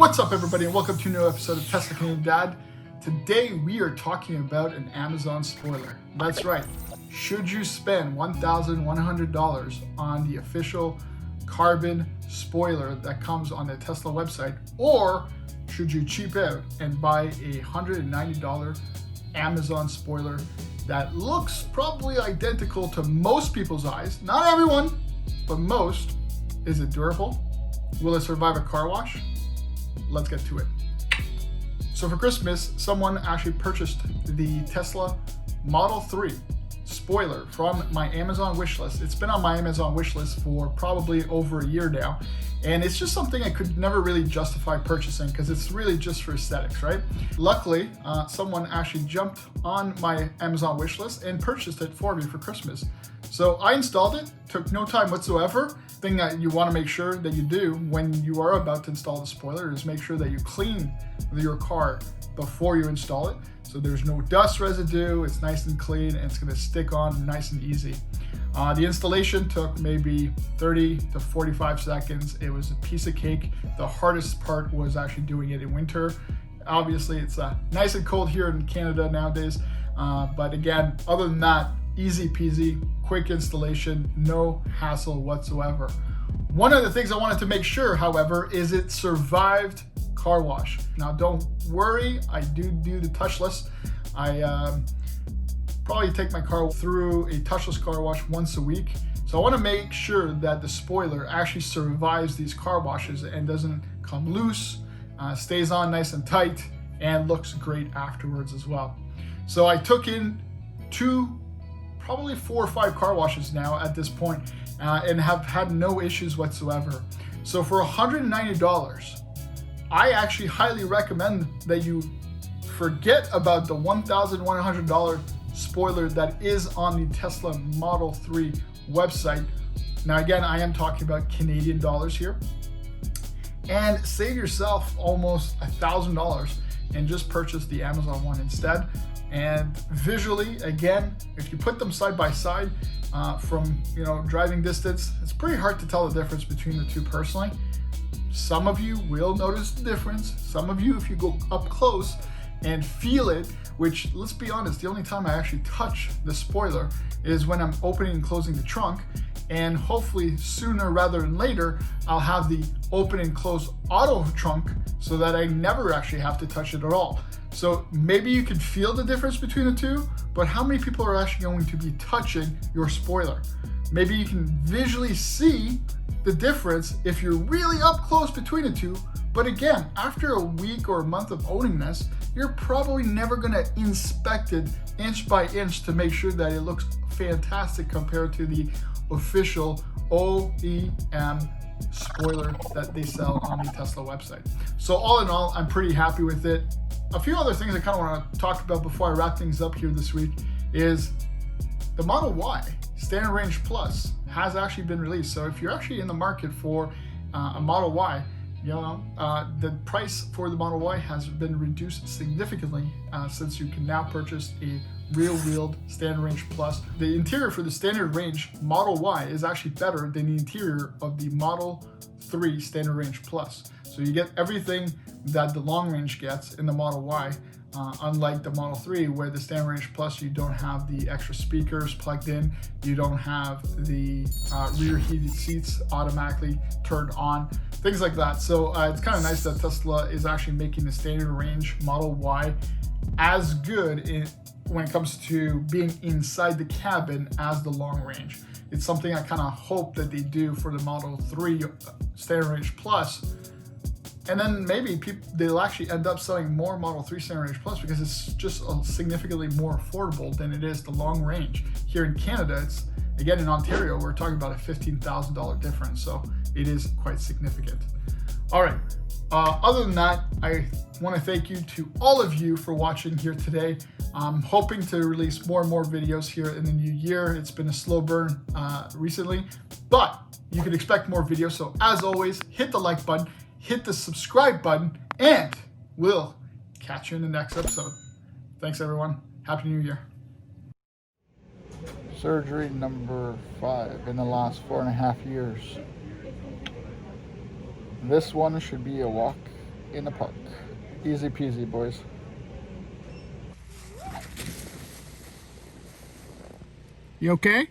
What's up, everybody, and welcome to a new episode of Tesla Canadian Dad. Today we are talking about an Amazon spoiler. That's right. Should you spend $1,100 on the official carbon spoiler that comes on the Tesla website, or should you cheap out and buy a $190 Amazon spoiler that looks probably identical to most people's eyes? Not everyone, but most. Is it durable? Will it survive a car wash? Let's get to it. So for Christmas, someone actually purchased the Tesla Model 3 spoiler from my Amazon wish list. It's been on my Amazon wish list for probably over a year now, and it's just something I could never really justify purchasing because it's really just for aesthetics, right? Luckily, someone actually jumped on my Amazon wish list and purchased it for me for Christmas. So I installed it, took no time whatsoever. Thing that you want to make sure that you do when you are about to install the spoiler is make sure that you clean your car before you install it, so there's no dust residue, it's nice and clean, and it's going to stick on nice and easy. The installation took maybe 30 to 45 seconds. It was a piece of cake. The hardest part was actually doing it in winter. Obviously, it's nice and cold here in Canada nowadays, but again, other than that, easy peasy, quick installation, no hassle whatsoever. One of the things I wanted to make sure, however, is it survived car wash. Now, don't worry, I do the touchless. I probably take my car through a touchless car wash once a week. So I want to make sure that the spoiler actually survives these car washes and doesn't come loose, stays on nice and tight, and looks great afterwards as well. So I took in probably 4 or 5 car washes now at this point, and have had no issues whatsoever. So for $190, I actually highly recommend that you forget about the $1,100 spoiler that is on the Tesla Model 3 website. Now again, I am talking about Canadian dollars here, and save yourself almost $1,000 and just purchase the Amazon one instead. And visually, again, if you put them side by side from driving distance, it's pretty hard to tell the difference between the two personally. Some of you will notice the difference. Some of you, if you go up close and feel it, which, let's be honest, the only time I actually touch the spoiler is when I'm opening and closing the trunk. And hopefully sooner rather than later, I'll have the open and close auto trunk so that I never actually have to touch it at all. So maybe you can feel the difference between the two, but how many people are actually going to be touching your spoiler? Maybe you can visually see the difference if you're really up close between the two. But again, after a week or a month of owning this, you're probably never gonna inspect it inch by inch to make sure that it looks fantastic compared to the official OEM spoiler that they sell on the Tesla website. So all in all, I'm pretty happy with it. A few other things I kind of want to talk about before I wrap things up here this week is the Model Y Standard Range Plus has actually been released. So if you're actually in the market for a Model Y, the price for the Model Y has been reduced significantly since you can now purchase a rear-wheeled Standard Range Plus. The interior for the Standard Range Model Y is actually better than the interior of the Model 3 Standard Range Plus. So you get everything that the long range gets in the Model Y, unlike the Model 3, where the Standard Range Plus, you don't have the extra speakers plugged in, you don't have the rear heated seats automatically turned on, things like that. So it's kind of nice that Tesla is actually making the Standard Range Model Y as good when it comes to being inside the cabin as the long range. It's something I kind of hope that they do for the Model 3 Standard Range Plus. And then maybe they'll actually end up selling more Model 3 Standard Range Plus because it's just significantly more affordable than it is the long range. Here in Canada, it's, again, in Ontario, we're talking about a $15,000 difference. So it is quite significant. All right. Other than that, I want to thank you to all of you for watching here today. I'm hoping to release more and more videos here in the new year. It's been a slow burn recently, but you can expect more videos. So as always, hit the like button, hit the subscribe button, and we'll catch you in the next episode. Thanks, everyone. Happy New Year. Surgery number 5 in the last 4.5 years. This one should be a walk in the park. Easy peasy, boys. You okay?